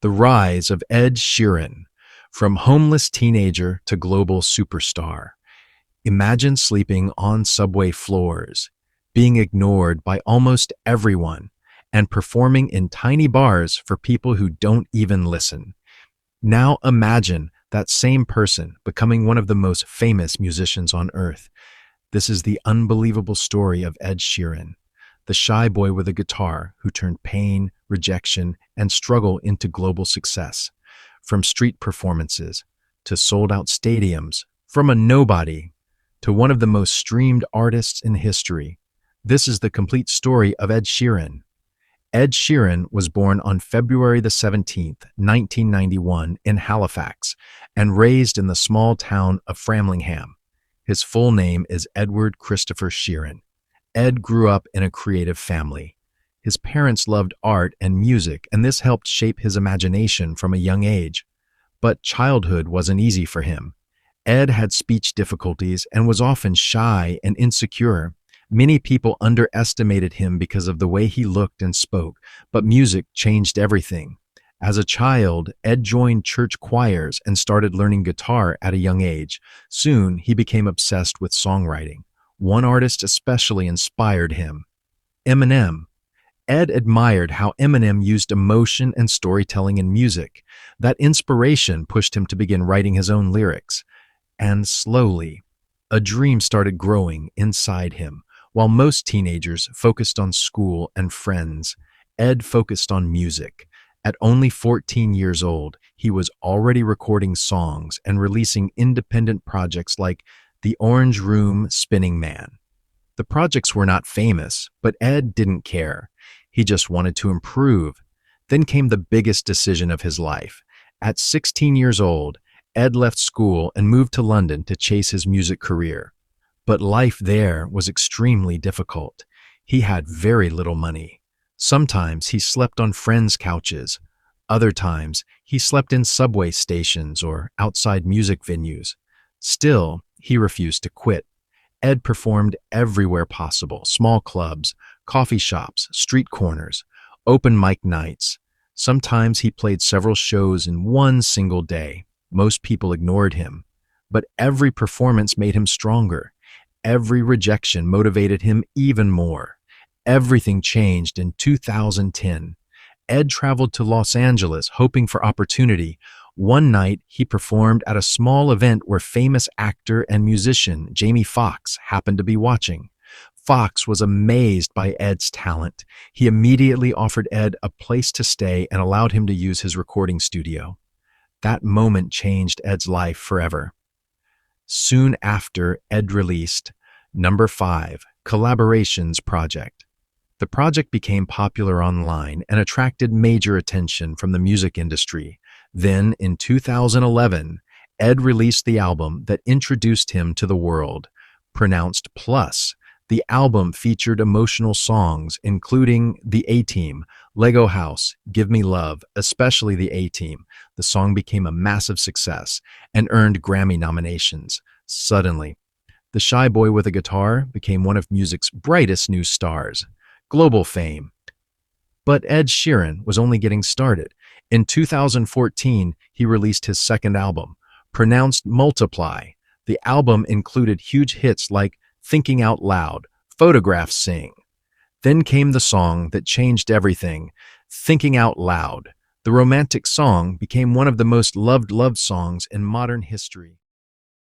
The rise of Ed Sheeran, from homeless teenager to global superstar. Imagine sleeping on subway floors, being ignored by almost everyone, and performing in tiny bars for people who don't even listen. Now imagine that same person becoming one of the most famous musicians on earth. This is the unbelievable story of Ed Sheeran, the shy boy with a guitar who turned pain, rejection, and struggle into global success. From street performances to sold-out stadiums, from a nobody to one of the most streamed artists in history. This is the complete story of Ed Sheeran. Ed Sheeran was born on February the 17th, 1991 in Halifax and raised in the small town of Framlingham. His full name is Edward Christopher Sheeran. Ed grew up in a creative family. His parents loved art and music, and this helped shape his imagination from a young age. But childhood wasn't easy for him. Ed had speech difficulties and was often shy and insecure. Many people underestimated him because of the way he looked and spoke, but music changed everything. As a child, Ed joined church choirs and started learning guitar at a young age. Soon, he became obsessed with songwriting. One artist especially inspired him: Eminem. Ed admired how Eminem used emotion and storytelling in music. That inspiration pushed him to begin writing his own lyrics. And slowly, a dream started growing inside him. While most teenagers focused on school and friends, Ed focused on music. At only 14 years old, he was already recording songs and releasing independent projects like The Orange Room Spinning Man. The projects were not famous, but Ed didn't care. He just wanted to improve. Then came the biggest decision of his life. At 16 years old, Ed left school and moved to London to chase his music career. But life there was extremely difficult. He had very little money. Sometimes he slept on friends' couches. Other times, he slept in subway stations or outside music venues. Still, he refused to quit. Ed performed everywhere possible: small clubs, coffee shops, street corners, open mic nights. Sometimes he played several shows in one single day. Most people ignored him, but every performance made him stronger. Every rejection motivated him even more. Everything changed in 2010. Ed traveled to Los Angeles hoping for opportunity. One night, he performed at a small event where famous actor and musician Jamie Foxx happened to be watching. Foxx was amazed by Ed's talent. He immediately offered Ed a place to stay and allowed him to use his recording studio. That moment changed Ed's life forever. Soon after, Ed released Number 5, Collaborations Project. The project became popular online and attracted major attention from the music industry. Then, in 2011, Ed released the album that introduced him to the world, pronounced Plus. The album featured emotional songs, including The A-Team, Lego House, Give Me Love, especially The A-Team. The song became a massive success and earned Grammy nominations. Suddenly, the shy boy with a guitar became one of music's brightest new stars. Global fame. But Ed Sheeran was only getting started. In 2014, he released his second album, pronounced Multiply. The album included huge hits like Thinking Out Loud, Photographs Sing. Then came the song that changed everything, Thinking Out Loud. The romantic song became one of the most loved love songs in modern history.